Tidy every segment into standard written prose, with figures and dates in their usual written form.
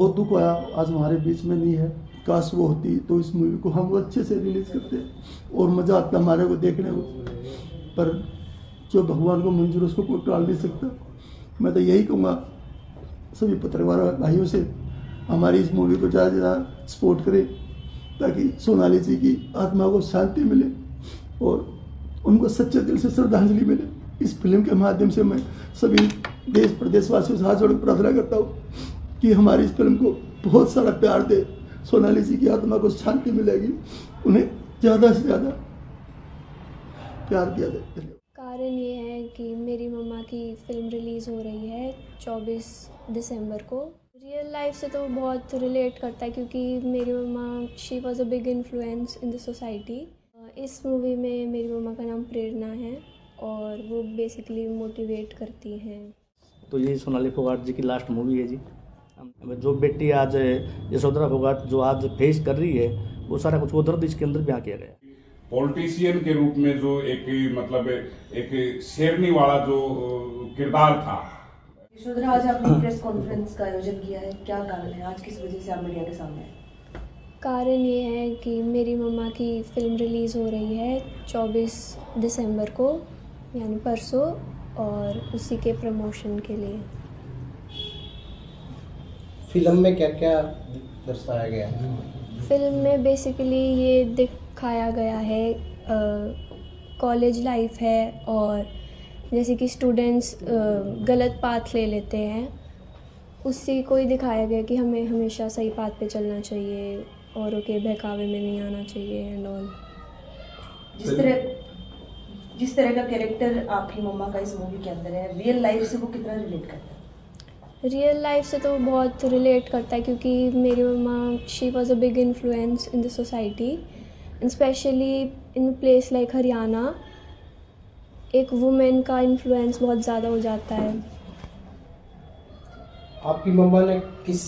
बहुत दुख आया आज हमारे बीच में नहीं है। काश वो होती तो इस मूवी को हम अच्छे से रिलीज करते और मज़ा आता हमारे को देखने को, पर जो भगवान को मंजूर उसको कोई टाल नहीं सकता। मैं तो यही कहूँगा सभी पत्रकार भाइयों से हमारी इस मूवी को ज़्यादा से ज़्यादा सपोर्ट करें ताकि सोनाली जी की आत्मा को शांति मिले और उनको सच्चे दिल से श्रद्धांजलि मिले। इस फिल्म के माध्यम से मैं सभी देश प्रदेशवासियों से हाथ जोड़ प्रार्थना करता हूँ कि हमारी इस फिल्म को बहुत सारा प्यार दे, सोनाली जी की आत्मा को शांति मिलेगी, उन्हें ज़्यादा से ज़्यादा प्यार दिया जाए। कारण ये है कि मेरी मम्मा की फ़िल्म रिलीज़ हो रही है 24 दिसंबर को। रियल लाइफ से तो बहुत रिलेट करता है क्योंकि मेरी मम्मा she was a big influence in the society. इस मूवी में मेरी मम्मा का नाम प्रेरणा है और वो बेसिकली मोटिवेट करती हैं। तो ये सोनाली फोगाट जी की लास्ट मूवी है जी। जो बेटी आज यशोधरा फोगाट जो आज फेस कर रही है वो सारा कुछ वो दर्द इसके अंदर बयां किया गया है। पॉलिटिशियन के रूप में जो एक मतलब एक शेरनी वाला जो किरदार था। यशोधरा, आज आपने प्रेस कॉन्फ्रेंस का आयोजन किया है, क्या कारण है, आज किस वजह से आप मीडिया के सामने आए? कारण ये है कि मेरी मम्मा की फ़िल्म रिलीज़ हो रही है 24 दिसंबर को यानी परसों, और उसी के प्रमोशन के लिए। फिल्म में क्या क्या दर्शाया गया है? फिल्म में बेसिकली ये दिखाया गया है कॉलेज लाइफ है और जैसे कि स्टूडेंट्स गलत पाथ ले लेते हैं, उसी को ही दिखाया गया कि हमें हमेशा सही पाथ पे चलना चाहिए, औरों के बहकावे में नहीं आना चाहिए एंड ऑल। जिस तरह का कैरेक्टर आपकी मम्मा का इस मूवी के अंदर है, रियल लाइफ से वो कितना रिलेट करता है? रियल लाइफ से तो बहुत रिलेट करता है क्योंकि मेरी मम्मा she was a big influence in the society and specially in place like Haryana एक वुमेन का इन्फ्लुएंस बहुत ज़्यादा हो जाता है। आपकी मम्मा ने किस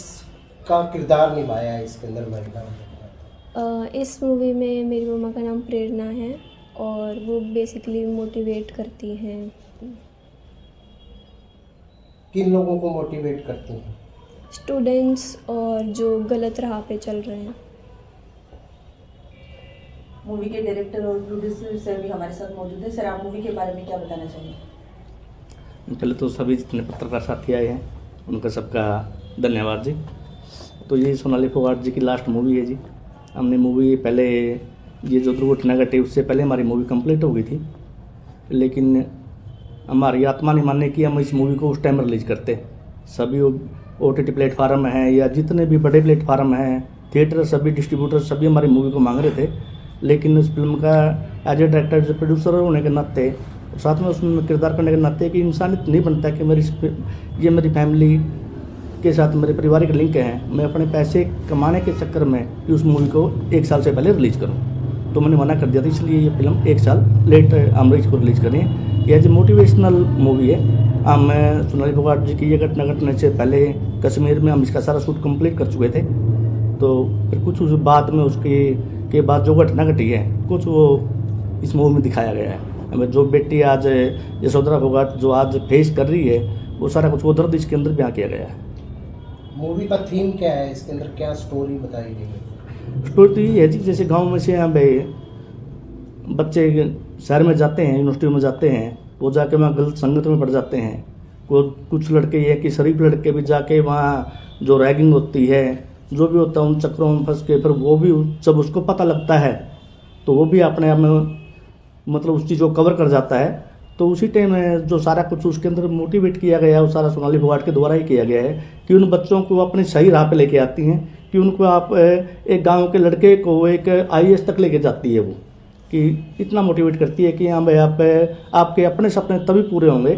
का किरदार निभाया है इसके अंदर महिला? इस मूवी में मेरी मम्मा का नाम प्रेरणा है और वो बेसिकली मोटिवेट करती हैं। किन लोगों को मोटिवेट करती हैं? स्टूडेंट्स और जो गलत राह पे चल रहे हैं। मूवी के डायरेक्टर और प्रोड्यूसर सर भी हमारे साथ मौजूद है। सर, आप मूवी के बारे में क्या बताना चाहिए? पहले तो सभी जितने पत्रकार साथी आए हैं उनका सबका धन्यवाद जी। तो ये सोनाली फोगाट जी की लास्ट मूवी है जी। हमने मूवी पहले ये जो दुर्घटना घटी उससे पहले हमारी मूवी कंप्लीट हो गई थी, लेकिन हमारी आत्मा नहीं मानने की हम इस मूवी को उस टाइम रिलीज करते। सभी OTT प्लेटफार्म हैं या जितने भी बड़े प्लेटफार्म हैं, थिएटर, सभी डिस्ट्रीब्यूटर सभी हमारी मूवी को मांग रहे थे, लेकिन उस फिल्म का एज ए डायरेक्टर जो प्रोड्यूसर होने के नाते, साथ में उसमें किरदार करने के नाते कि इंसानियत नहीं बनता कि ये मेरी फैमिली के साथ मेरे पारिवारिक लिंक हैं, मैं अपने पैसे कमाने के चक्कर में कि उस मूवी को 1 साल से पहले रिलीज़ करूं, तो मैंने मना कर दिया था। इसलिए ये फिल्म 1 साल लेट हम इसको रिलीज़ करें। यह जो मोटिवेशनल मूवी है। हम सोनाली फोगाट जी की ये घटना घटने से पहले कश्मीर में हम इसका सारा शूट कंप्लीट कर चुके थे, तो फिर कुछ उस बाद में उसके बाद जो घटना घटी है कुछ वो इस मूवी में दिखाया गया है। जो बेटी आज यशोधरा फोगाट जो आज फेस कर रही है वो सारा कुछ वो दर्द इसके अंदर बयां किया गया है। मूवी का थीम क्या है, इसके अंदर क्या स्टोरी बताई गई है? स्टोरी तो ये है जी, जैसे गांव में से यहाँ बच्चे शहर में जाते हैं, यूनिवर्सिटी में जाते हैं, वो जाके वहाँ गलत संगत में पड़ जाते हैं। कुछ लड़के ये कि शरीफ लड़के भी जाके वहाँ जो रैगिंग होती है, जो भी होता है, उन चक्रों में फंस के फिर वो भी जब उसको पता लगता है तो वो भी अपने आप में मतलब उस चीज़ को कवर कर जाता है। तो उसी टाइम जो सारा कुछ उसके अंदर मोटिवेट किया गया है वो सारा सोनाली फोगाट के द्वारा ही किया गया है कि उन बच्चों को अपनी सही राह पे लेके आती हैं, कि उनको आप एक गांव के लड़के को एक IAS तक लेके जाती है, वो कि इतना मोटिवेट करती है कि हाँ भाई आपके अपने सपने तभी पूरे होंगे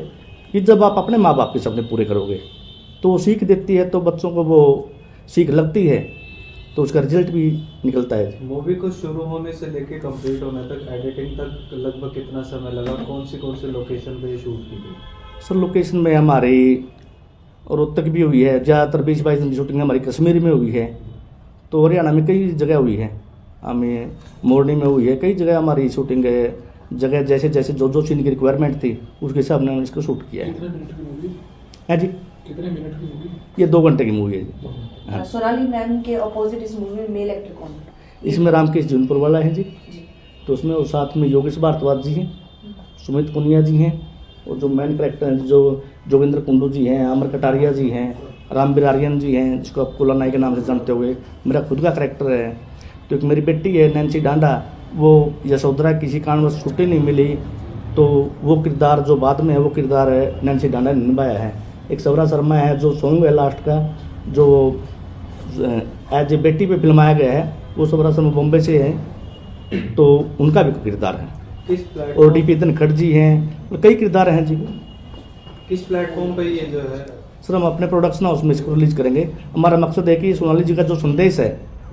कि जब आप अपने माँ बाप के सपने पूरे करोगे। तो वो सीख देती है, तो बच्चों को वो सीख लगती है, तो उसका रिजल्ट भी निकलता है। मूवी को शुरू होने से लेके कंप्लीट होने तक, एडिटिंग तक लगभग कितना समय लगा? कौन सी लोकेशन पे शूट की गई? सर लोकेशन में हमारी रोहतक भी हुई है, ज़्यादातर 20-22 दिन की शूटिंग हमारी कश्मीर में हुई है, तो हरियाणा में कई जगह हुई है, हमें मोरनी में हुई है, कई जगह हमारी शूटिंग जगह जैसे जैसे जो सीन की रिक्वायरमेंट थी उसके हिसाब से हमने इसको शूट किया है जी। कितने मिनट की मूवी? ये 2 घंटे की मूवी है जी। हाँ। सोनाली मैम के अपोजिट इस मूवी में मेल एक्टर कौन है? इसमें रामकेश जौनपुर वाला है जी, जी। तो उसमें और साथ में योगेश भारद्वाज जी हैं, सुमित पुनिया जी हैं, और जो मेन कैरेक्टर हैं जो जोगिंद्र कुंडू जी हैं, अमर कटारिया जी हैं, राम बिरारियन जी हैं, जिसको आप कोला नाई के नाम से जानते हुए, मेरा खुद का कैरेक्टर है। तो एक मेरी बेटी है नैन्सी डांडा, वो यशोधरा किसी कारणवश छुट्टी नहीं मिली, तो वो किरदार जो बाद में है वो किरदार है नैन्सी डांडा ने निभाया है। एक सवरा शर्मा है जो सॉन्ग है लास्ट का, जो एज ए बेटी पे फिल्माया गया है, वो सवरा शर्मा बॉम्बे से है, तो उनका भी किरदार है। किस और प्लेटफॉर्म डीपी धनखड़ जी हैं, और कई किरदार हैं जी। किस प्लेटफॉर्म पे ये जो है? सर हम अपने प्रोडक्शन हाउस में इसको रिलीज करेंगे। हमारा मकसद है कि सोनाली जी का जो संदेश है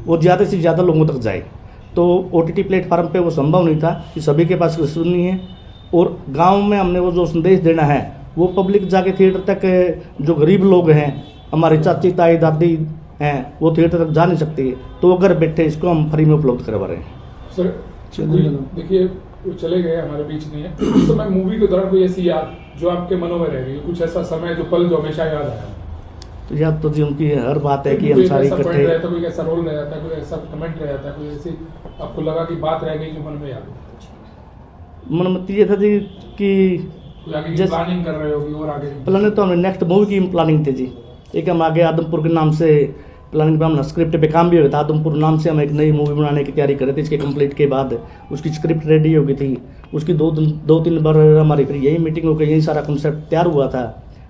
वो ज़्यादा से ज़्यादा लोगों तक जाए। तो OTT प्लेटफार्म पे वो संभव नहीं था कि सभी के पास सुननी है, और गांव में हमने वो जो संदेश देना है वो पब्लिक जाके थिएटर तक, जो गरीब लोग हैं, हमारे चाची ताई दादी हैं, वो थिएटर तक जा नहीं सकते, तो वो घर बैठे इसको हम फ्री में उपलब्ध करवा रहे हैं। सर देखिए वो चले गए, हमारे बीच नहीं है, उस समय मूवी के दौरान कोई ऐसी याद जो आपके मनों में रह गई, कुछ ऐसा समय जो पल जो हमेशा याद आया? तो याद तो जी उनकी हर बात है कि कोई हम सारे ऐसा point इकट्ठे, रह जाता, कोई ऐसा रोल रह जाता, कोई ऐसा कमेंट रह जाता, कोई ऐसी आपको लगा कि बात रह गई जो मन में याद हो? मन में ये था जी कि कोई आगे की जैसे- प्लानिंग कर रहे होगी और आगे प्लानिंग तो हमने नेक्स्ट मूवी की प्लानिंग थी जी। एक हम आगे आदमपुर के नाम से प्लानिंग पे हमने स्क्रिप्ट पे काम भी हो गया था। आदमपुर नाम से हम एक नई मूवी बनाने की तैयारी कर रहे थे। इसके कंप्लीट के बाद उसकी स्क्रिप्ट रेडी हो गई थी। उसकी 2-3 बार हमारी फिर यही मीटिंग हो गई, यही सारा कंसेप्ट तैयार हुआ था,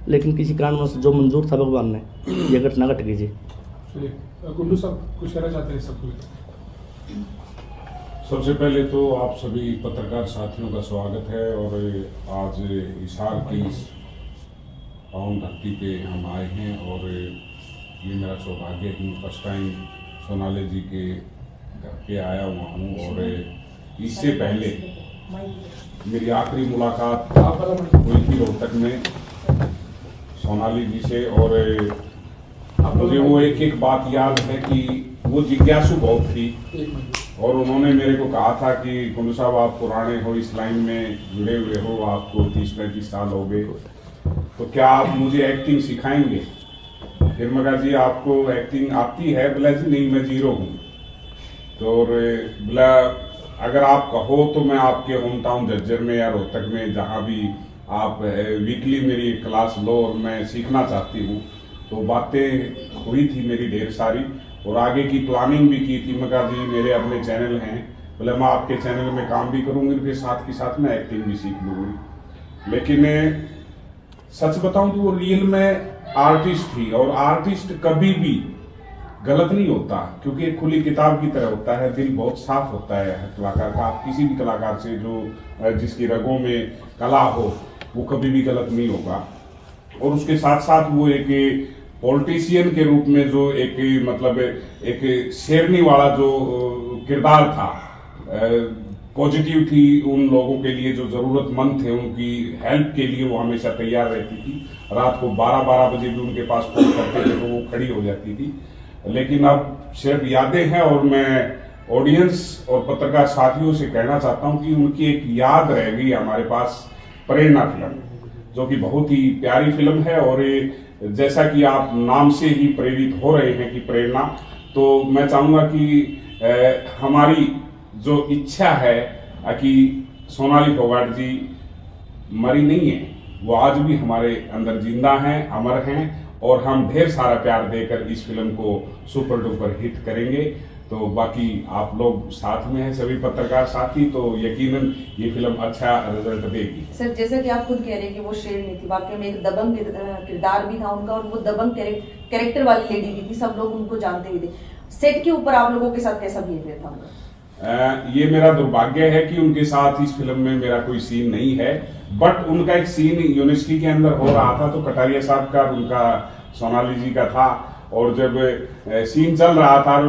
लेकिन किसी कारणवश जो मंजूर था भगवान ने, ये घटना घट गई जी। गुड्डू साहब कुछ कहना चाहते हैं सबको? सबसे पहले तो आप सभी पत्रकार साथियों का स्वागत है, और आज हिसार की पावन धरती पे हम आए हैं, और ये मेरा सौभाग्य है कि मैं फर्स्ट टाइम सोनाली जी के घर पे आया हुआ हूँ, और इससे पहले मेरी आखिरी मुलाकात हुई थी रोहतक में सोनाली जी से, और मुझे वो एक बात याद है कि वो जिज्ञासु बहुत थी, और उन्होंने मेरे को कहा था कि कुंडू साहब आप पुराने हो, इस लाइन में जुड़े हुए हो, आपको 30-35 साल हो गए, तो क्या आप मुझे एक्टिंग सिखाएंगे? फिर मैं कहा जी आपको एक्टिंग आती है? बोला जी नहीं, मैं जीरो हूँ। तो बोला अगर आप कहो तो मैं आपके होम टाउन झज्जर में या रोहतक में जहाँ भी आप वीकली मेरी क्लास लो, और मैं सीखना चाहती हूँ। तो बातें हुई थी मेरी ढेर सारी, और आगे की प्लानिंग भी की थी। मैं कहा जी मेरे अपने चैनल हैं, बोले मैं आपके चैनल में काम भी करूँगी, फिर साथ के साथ मैं एक्टिंग भी सीख लूँगी। लेकिन सच बताऊं तो वो रियल में आर्टिस्ट थी, और आर्टिस्ट कभी भी गलत नहीं होता, क्योंकि एक खुली किताब की तरह होता है। दिल बहुत साफ होता है कलाकार का। आप किसी भी कलाकार से जो जिसकी रगों में कला हो, वो कभी भी गलत नहीं होगा। और उसके साथ साथ वो एक पॉलिटिशियन के रूप में जो एक मतलब एक शेरनी वाला जो किरदार था, पॉजिटिव थी, उन लोगों के लिए जो जरूरतमंद थे उनकी हेल्प के लिए वो हमेशा तैयार रहती थी। रात को 12-12 बजे भी उनके पास फोन करते थे तो वो खड़ी हो जाती थी। लेकिन अब सिर्फ यादें हैं, और मैं ऑडियंस और पत्रकार साथियों से कहना चाहता हूं कि उनकी एक याद रह गई हमारे पास, प्रेरणा फिल्म, जो कि बहुत ही प्यारी फिल्म है। और जैसा कि आप नाम से ही प्रेरित हो रहे हैं कि प्रेरणा, तो मैं चाहूंगा कि हमारी जो इच्छा है कि सोनाली फोगाट जी मरी नहीं है, वो आज भी हमारे अंदर जिंदा हैं, अमर हैं, और हम ढेर सारा प्यार देकर इस फिल्म को सुपर डुपर हिट करेंगे। तो बाकी आप लोग साथ में हैं, सभी पत्रकार साथी, तो यकीनन ये फिल्म अच्छा रिजल्ट देगी। सर जैसा कि आप खुद कह रहे हैं कि वो शेरनी थी, वाकई में एक दबंग किरदार भी था उनका, और वो दबंग कैरेक्टर वाली लेडी भी थी, सब लोग उनको जानते भी थे। सेट के ऊपर आप लोगों के साथ कैसा बिहेवियर था? ये मेरा दुर्भाग्य है कि उनके साथ इस फिल्म में मेरा कोई सीन नहीं है, बट उनका एक सीन यूनिवर्सिटी के अंदर हो रहा था, तो कटारिया साहब का उनका सोनाली जी का था, और जब सीन चल रहा था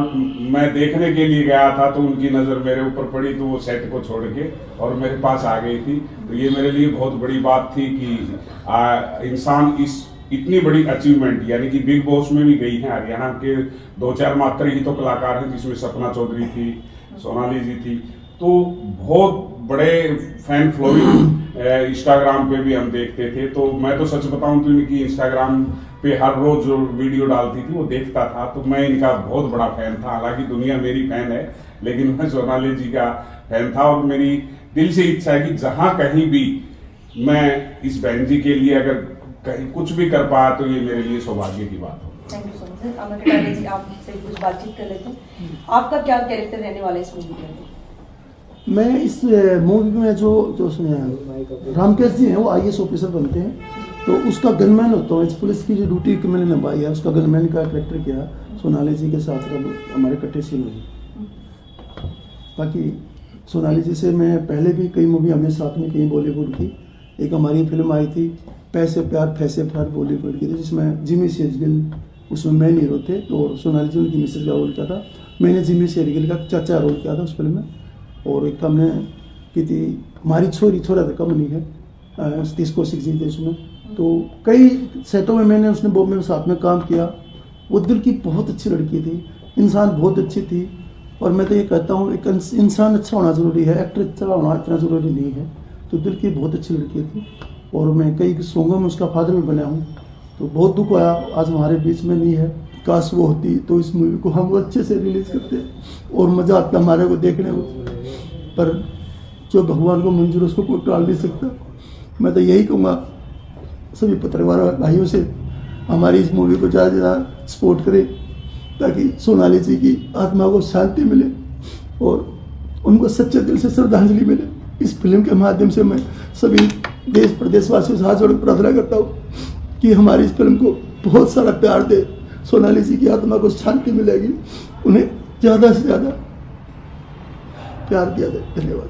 मैं देखने के लिए गया था, तो उनकी नजर मेरे ऊपर पड़ी, तो वो सेट को छोड़ के और मेरे पास आ गई थी। तो ये मेरे लिए बहुत बड़ी बात थी कि इंसान इस इतनी बड़ी अचीवमेंट, यानी कि बिग बॉस में भी गई है। हरियाणा के 2-4 मात्र ही तो कलाकार हैं, जिसमें सपना चौधरी थी, सोनाली जी थी, तो बहुत बड़े फैन फॉलोइंग इंस्टाग्राम पे भी हम देखते थे। तो मैं तो सच बताऊं तो इनकी इंस्टाग्राम पे हर रोज जो वीडियो डालती थी वो देखता था, तो मैं इनका बहुत बड़ा फैन था। हालांकि दुनिया मेरी फैन है, लेकिन मैं सोनाली जी का फैन था। और मेरी दिल से इच्छा है कि जहां कहीं भी मैं इस बहन जी के लिए अगर कहीं कुछ भी कर पाया तो ये मेरे लिए सौभाग्य की बात हो। Thank you so much sir. Amar Kataria ji, आपसे कुछ बातचीत कर लेते हैं। आपका क्या कैरेक्टर रहने वाला है इस मूवी के अंदर? मैं इस मूवी में जो उसमें रामकेश जी हैं, वो IAS ऑफिसर बनते हैं, तो उसका गनमैन होता हूँ। इस पुलिस की जो ड्यूटी कि मैंने निभाई है, उसका गनमैन का कैरेक्टर किया सोनाली जी के साथ हमारे कट्टे सीन हुई। बाकी सोनाली जी से मैं पहले भी कई मूवी हमने साथ में की बॉलीवुड की। एक हमारी फिल्म आई थी पैसे प्यार फैसे प्यार, बॉलीवुड की थी, जिसमें जिमी शेरगिल उसमें मेन हीरो थे। तो सोनाली जी उनकी मिसेज का रोल किया था, मैंने जिमी शेरगिल का चाचा रोल किया था उस फिल्म में। और एक हमने की थी हमारी छोरी छोरा था कम नहीं है, 30 कौशिक जी थे उसमें। तो कई सेटों में मैंने उसने बॉम्बे में साथ में काम किया। वो दिल की बहुत अच्छी लड़की थी, इंसान बहुत अच्छी थी। और मैं तो ये कहता हूँ एक इंसान अच्छा होना ज़रूरी है, एक्टर अच्छा होना इतना ज़रूरी नहीं है। तो दिल की बहुत अच्छी लड़की थी। और मैं कई सॉन्गों में उसका फादर भी बना हूँ। तो बहुत दुख आया आज हमारे बीच में नहीं है। काश वो होती तो इस मूवी को हम अच्छे से रिलीज़ करते और मज़ा आता हमारे को देखने को। पर जो भगवान को मंजूर उसको कोई टाल नहीं सकता। मैं तो यही कहूँगा सभी पत्रकार भाइयों से, हमारी इस मूवी को ज़्यादा से ज़्यादा सपोर्ट करें ताकि सोनाली जी की आत्मा को शांति मिले और उनको सच्चे दिल से श्रद्धांजलि मिले। इस फिल्म के माध्यम से मैं सभी देश प्रदेशवासियों से हाथ जोड़ प्रार्थना करता हूँ कि हमारी इस फिल्म को बहुत सारा प्यार दे, सोनाली जी की आत्मा को शांति मिलेगी, उन्हें ज़्यादा से ज़्यादा प्यार दिया जाए। धन्यवाद।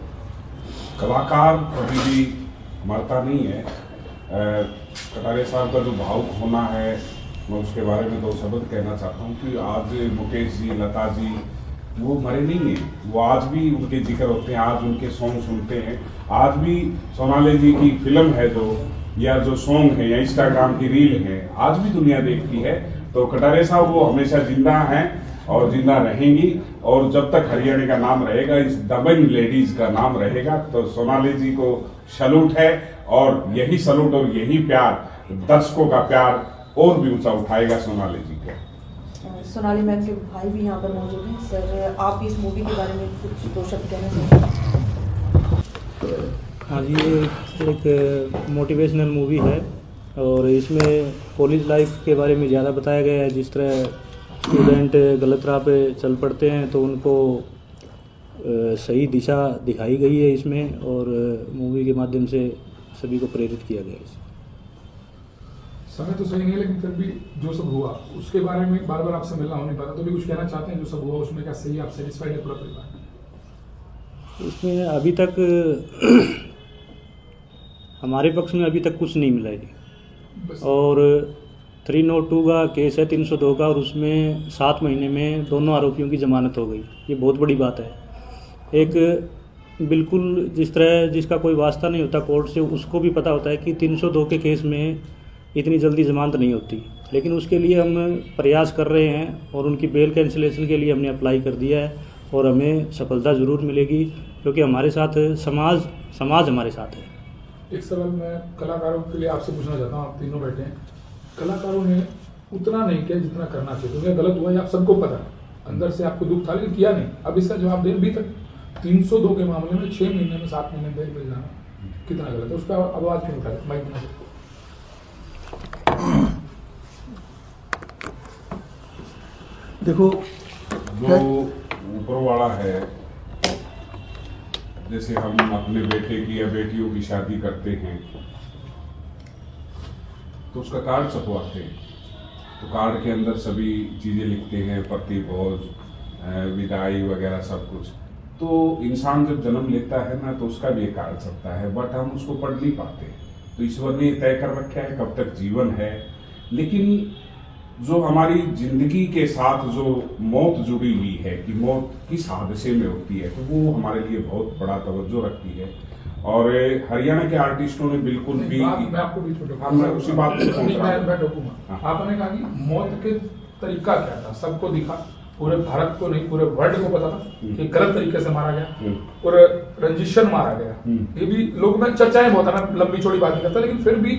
कलाकार कभी भी मरता नहीं है। कटारिया साहब का जो भावुक होना है, मैं उसके बारे में 2 शब्द कहना चाहता हूँ कि आज मुकेश जी, लता जी वो मरे नहीं हैं, वो आज भी उनके जिक्र होते हैं, आज उनके सॉन्ग सुनते हैं। आज भी सोनाली जी की फिल्म है जो, या जो सॉन्ग है या इंस्टाग्राम की रील है, आज भी दुनिया देखती है। तो कटारिया साहब वो हमेशा जिंदा हैं और जिंदा रहेंगी। और जब तक हरियाणा का नाम रहेगा, इस दबंग लेडीज का नाम रहेगा, तो सोनाली जी को सैल्यूट है। और यही सैल्यूट और यही प्यार, दर्शकों का प्यार और भी ऊंचा उठाएगा सोनाली जी को। सोनाली मैम के भाई भी यहाँ पर मौजूद हैं। सर, आप इस मूवी के बारे में कुछ 2 शब्द कहना चाहेंगे? हाँ जी, ये एक मोटिवेशनल मूवी है और इसमें कॉलेज लाइफ के बारे में ज़्यादा बताया गया है। जिस तरह स्टूडेंट गलत राह पे चल पड़ते हैं तो उनको सही दिशा दिखाई गई है इसमें, और मूवी के माध्यम से सभी को प्रेरित किया गया है। समय तो सही नहीं है, लेकिन फिर भी जो सब हुआ उसके बारे में बार बार आपसे मिलना हो नहीं पाता, तो भी कुछ कहना चाहते हैं जो सब हुआ उसमें क्या सही, आप सेटिस्फाइड है पूरा परिवार? उसमें अभी तक हमारे पक्ष में अभी तक कुछ नहीं मिला है। और 302 का केस है, 302 का, और उसमें 7 महीने में दोनों आरोपियों की जमानत हो गई। ये बहुत बड़ी बात है। एक बिल्कुल जिस तरह जिसका कोई वास्ता नहीं होता कोर्ट से, उसको भी पता होता है कि 302 के केस में इतनी जल्दी जमानत नहीं होती, लेकिन उसके लिए हम प्रयास कर रहे हैं और उनकी बेल कैंसिलेशन के लिए हमने अप्लाई कर दिया है और हमें सफलता ज़रूर मिलेगी, क्योंकि हमारे साथ समाज हमारे साथ है। एक सवाल मैं कलाकारों के लिए आपसे पूछना चाहता हूँ, आप तीनों बैठे हैं, कलाकारों ने उतना नहीं किया जितना करना चाहिए, क्योंकि गलत हुआ है, आप सबको पता है, अंदर से आपको दुख था लेकिन किया नहीं। अब इसका जवाब दें। अभी तक 302 के मामले में 6 महीने में 7 महीने जेल में जाना कितना गलत है, उसका आवाज क्यों उठाए? माइक में देखो, जो ऊपर वाला है, जैसे हम अपने बेटे की या बेटियों की शादी करते हैं तो उसका कार्ड छपवाते हैं, तो कार्ड के अंदर सभी चीज़ें लिखते हैं, पति भोज, विदाई वगैरह सब कुछ। तो इंसान जब जन्म लेता है ना, तो उसका भी एक कार्ड छपता है, बट हम उसको पढ़ नहीं पाते। तो ईश्वर ने तय कर रखा है कब तक जीवन है, लेकिन जो हमारी जिंदगी के साथ जो मौत जुड़ी हुई है कि मौत किस हादसे में होती है, तो वो हमारे लिए बहुत बड़ा तवज्जो रखती है। और हरियाणा के आर्टिस्टों ने बिल्कुल भी, मैं आपको भी मैं उसी बात पे पहुंच रहा हूं। आपने कहा कि मौत के तरीका क्या था, सबको दिखा पूरे भारत को नहीं पूरे वर्ल्ड को पता था कि गलत तरीके से मारा गया और रंजिशन मारा गया। ये भी लोग में चर्चाएं बहुत है ना, लंबी चौड़ी बात नहीं करता, लेकिन फिर भी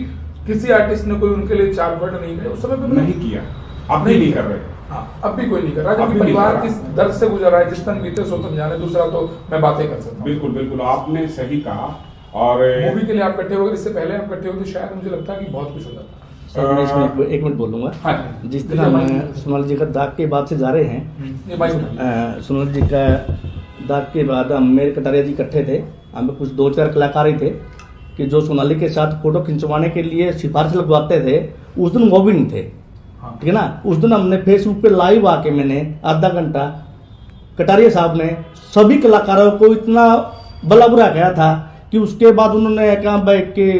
किसी आर्टिस्ट ने कोई उनके लिए 4 वर्ड नहीं कहे उस समय पे नहीं किया, अब नहीं कर रहे। हाँ, अब भी कोई नहीं कर रहा, क्योंकि परिवार किस दर्द से गुजर रहा है, जिस तन बीते सो तन जाने, दूसरा तो मैं बातें कर सकता हूँ। बिल्कुल बिल्कुल आपने सही कहा। और मूवी के लिए आप इकट्ठे हो गए, इससे पहले आप इकट्ठे होते शायद मुझे लगता है कि बहुत कुछ हो जाता। सर मैं इसमें एक मिनट बोलूँगा। हाँ, जिस तरह हम सोनाली जी का दाग के बाद से जा रहे हैं, ये बाइक उठा। सोनाली जी का दाग के बाद हम मेरे कटारिया जी इकट्ठे थे, हमें कुछ 2-4 कलाकार ही थे कि जो सोनाली के साथ फोटो खिंचवाने के लिए सिफारिश लगवाते थे, उस दिन वो भी नहीं थे। ठीक है ना, उस दिन हमने फेसबुक पे लाइव आके मैंने आधा घंटा कटारिया साहब ने सभी कलाकारों को इतना भला बुरा कहा था कि उसके बाद उन्होंने कहा भाई कि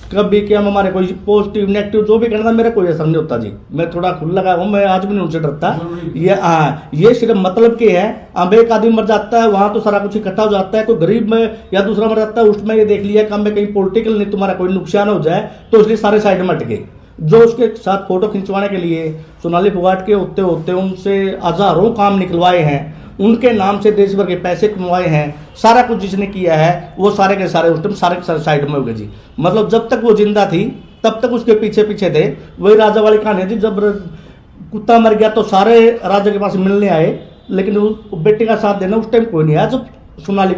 कभी क्या हमारे कोई पॉजिटिव नेगेटिव जो भी कहना था मेरा कोई असर नहीं होता जी, मैं थोड़ा खुला लगा हूँ, मैं आज भी नहीं उनसे डरता। ये सिर्फ मतलब के है, अब एक आदमी मर जाता है वहां तो सारा कुछ इकट्ठा हो जाता है, कोई गरीब में या दूसरा मर जाता है, उसमें ये देख लिया कि हमें कहीं पॉलिटिकल नहीं तुम्हारा कोई नुकसान हो जाए, तो इसलिए सारे साइड में हट गए। जो उसके साथ फोटो खिंचवाने के लिए सोनाली फोगाट के होते होते उनसे हजारों काम निकलवाए हैं, उनके नाम से देश भर के पैसे कमवाए हैं, सारा कुछ जिसने किया है वो सारे के सारे उस टाइम सारे के सारे साइड में हो गए जी। मतलब जब तक वो जिंदा थी तब तक उसके पीछे पीछे थे। वही राजा वाली कहानी थी, जब कुत्ता मर गया तो सारे राजा के पास मिलने आए, लेकिन वो बेटे का साथ देना उस टाइम कोई नहीं आया। जब सोनाली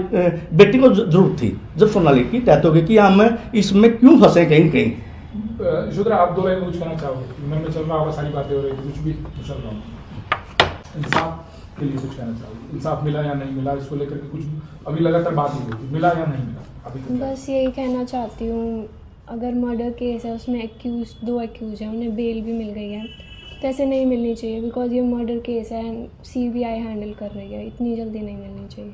बेटी को जरूरत थी, जब सोनाली की डेथ हो गई कि हम इसमें क्यों फंसे कहीं कहीं। यशोधरा आप 2 लाइन कुछ कहना चाहोगे? मन में चल रहा होगा, सारी बातें हो रही थी, कुछ भी चल रहा होगा, इंसाफ के लिए कुछ कहना चाहोगे? इंसाफ मिला या नहीं मिला, इसको लेकर के कुछ अभी लगातार बात ही होती, मिला या नहीं मिला अभी तक? बस यही कहना चाहती हूँ, अगर मर्डर केस है उसमें 2 एक्यूज हैं, उन्हें बेल भी मिल गई है, तो ऐसे नहीं मिलनी चाहिए, बिकॉज ये मर्डर केस है एंड CBI हैंडल कर रही है, इतनी जल्दी नहीं मिलनी चाहिए।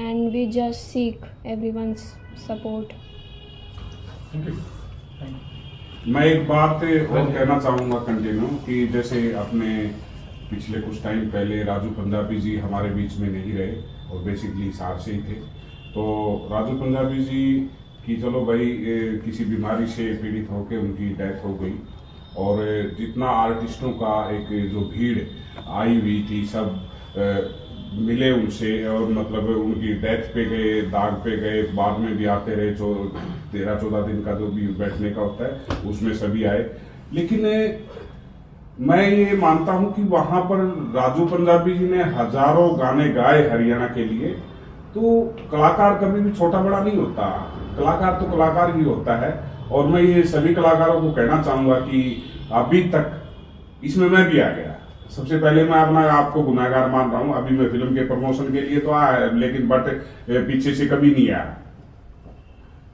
And we just seek everyone's support. Thank you. मैं एक बात और कहना चाहूँगा कंटिन्यू कि जैसे अपने पिछले कुछ टाइम पहले राजू पंजाबी जी हमारे बीच में नहीं रहे और बेसिकली हिसार से ही थे, तो राजू पंजाबी जी की चलो भाई किसी बीमारी से पीड़ित होकर उनकी डेथ हो गई, और जितना आर्टिस्टों का एक जो भीड़ आई हुई थी सब मिले उनसे, और मतलब उनकी डेथ पे गए, दाग पे गए, बाद में भी आते रहे, 13-14 दिन का जो भी बैठने का होता है उसमें सभी आए। लेकिन मैं ये मानता हूं कि वहां पर राजू पंजाबी जी ने हजारों गाने गाए हरियाणा के लिए, तो कलाकार कभी भी छोटा बड़ा नहीं होता, कलाकार तो कलाकार ही होता है। और मैं ये सभी कलाकारों को कहना चाहूंगा कि अभी तक इसमें मैं भी आ गया, सबसे पहले मैं अपना आपको गुनाहगार मान रहा हूं, अभी मैं फिल्म के प्रमोशन के लिए तो आया, लेकिन बट पीछे से कभी नहीं आया।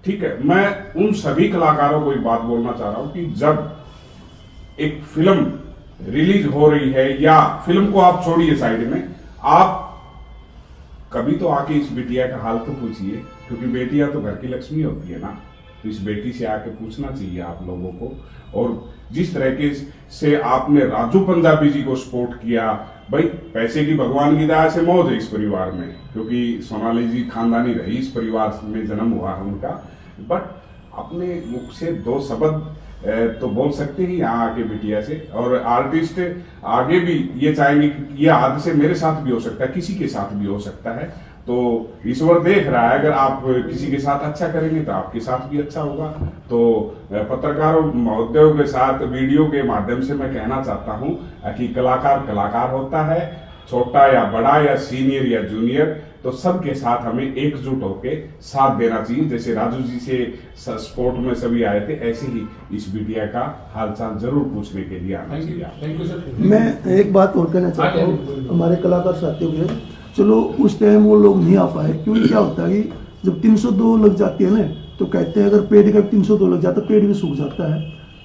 ठीक है, मैं उन सभी कलाकारों को एक बात बोलना चाह रहा हूं कि जब एक फिल्म रिलीज हो रही है, या फिल्म को आप छोड़िए साइड में, आप कभी तो आके इस बिटिया का हाल तो पूछिए, क्योंकि बेटियां तो घर की लक्ष्मी होती है ना, तो इस बेटी से आके पूछना चाहिए आप लोगों को। और जिस तरीके से आपने राजू पंजाबी जी को सपोर्ट किया, भाई पैसे की भगवान की दया से मौज है इस परिवार में, क्योंकि सोनाली जी खानदानी रही, इस परिवार में जन्म हुआ है उनका, बट अपने मुख से 2 शब्द तो बोल सकते हैं यहाँ आके बिटिया से। और आर्टिस्ट आगे भी ये चाहेंगे कि यह हादसे मेरे साथ भी हो सकता है, किसी के साथ भी हो सकता है, तो ईश्वर देख रहा है, अगर आप किसी के साथ अच्छा करेंगे तो आपके साथ भी अच्छा होगा। तो पत्रकारों महोदयों के साथ वीडियो के माध्यम से मैं कहना चाहता हूं कि कलाकार कलाकार होता है, छोटा या बड़ा या सीनियर या जूनियर, तो सबके साथ हमें एकजुट होकर साथ देना चाहिए। जैसे राजू जी से सपोर्ट में सभी आए थे, ऐसे ही इस बिटिया का हालचाल जरूर पूछने के लिए आना चाहिए। मैं एक बात और कहना चाहता हूँ हमारे कलाकार साथियों के, चलो उस टाइम वो लोग नहीं आ पाए, क्योंकि क्या होता है कि जब 302 लग जाती है ना, तो कहते हैं अगर पेड़ का 302 लग जाता है पेड़ भी सूख जाता है।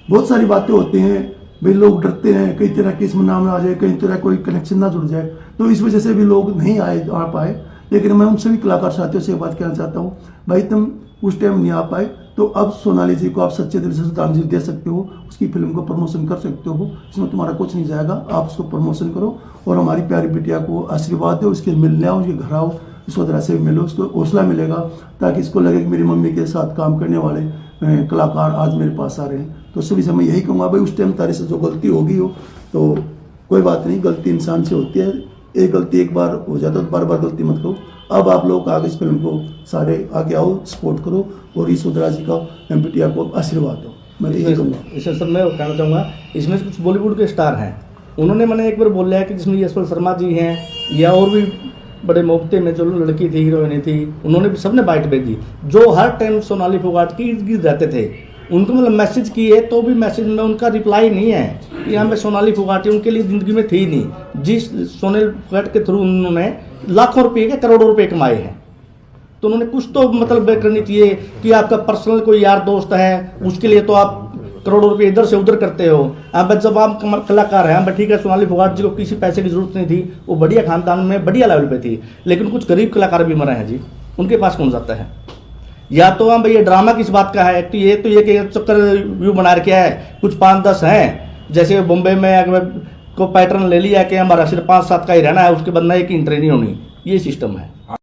बहुत सारी बातें होती हैं भाई, लोग डरते हैं कई तरह के इसमें नाम आ जाए, कई तरह कोई कनेक्शन ना जुड़ जाए, तो इस वजह से भी लोग नहीं आ पाए। लेकिन मैं उन सभी कलाकार साथियों से बात कहना चाहता हूँ, भाई तुम उस टाइम नहीं आ पाए तो अब सोनाली जी को आप सच्चे दिल से श्रद्धांजलि दे सकते हो, उसकी फिल्म को प्रमोशन कर सकते हो, इसमें तुम्हारा कुछ नहीं जाएगा, आप उसको प्रमोशन करो और हमारी प्यारी बिटिया को आशीर्वाद दो, उसके मिलने आओ, उसके घर आओ, इस वजह से मिलो, उसको हौसला मिलेगा, ताकि इसको लगे कि मेरी मम्मी के साथ काम करने वाले कलाकार आज मेरे पास आ रहे हैं। तो सभी से मैं यही कहूँगा भाई, उस टाइम तारी से जो गलती होगी हो तो कोई बात नहीं, गलती इंसान से होती है, एक गलती एक बार हो जाता है तो बार बार गलती मत करो। अब आप लोग आगे इस फिल्म को सारे आगे आओ, सपोर्ट करो और यशोधरा जी का एमपीटीआर को आशीर्वाद दो, मैं तो यही कहूँगा। इसमें सर मैं कहना चाहूँगा, इसमें कुछ बॉलीवुड के स्टार हैं, उन्होंने मैंने एक बार बोला है कि जिसमें यशवंत शर्मा जी हैं या और भी बड़े मोहब्बते में जो लड़की थी, हीरोइनी थी, उन्होंने भी सबने बाइट भेजी। जो हर टाइम सोनाली फोगाट के इर्द गिर्द रहते थे, उनको मतलब मैसेज किए तो भी मैसेज में उनका रिप्लाई नहीं है। यहाँ पे सोनाली फोगाट उनके लिए ज़िंदगी में थी नहीं, जिस सोनाली फोगाट के थ्रू उन्होंने लाखों रुपये के करोड़ों रुपये कमाए हैं। तो उन्होंने कुछ तो मतलब करनी चाहिए कि आपका पर्सनल कोई यार दोस्त है, उसके लिए तो आप करोड़ों रुपए इधर से उधर करते हो। अब जब आप कलाकार हैं, ठीक है, सोनाली फोगाट जी को किसी पैसे की जरूरत नहीं थी, वो बढ़िया खानदान में बढ़िया लेवल पे थी, लेकिन कुछ गरीब कलाकार भी मरे हैं जी, उनके पास कौन जाता है? या तो हम भैया ड्रामा किस बात का है, तो ये चक्कर व्यू बना रखे है, कुछ 5-10 हैं, जैसे बॉम्बे में को पैटर्न ले लिया कि हमारा सिर्फ 5-7 का ही रहना है, उसके बाद नए की एंट्री नहीं होनी, ये सिस्टम है।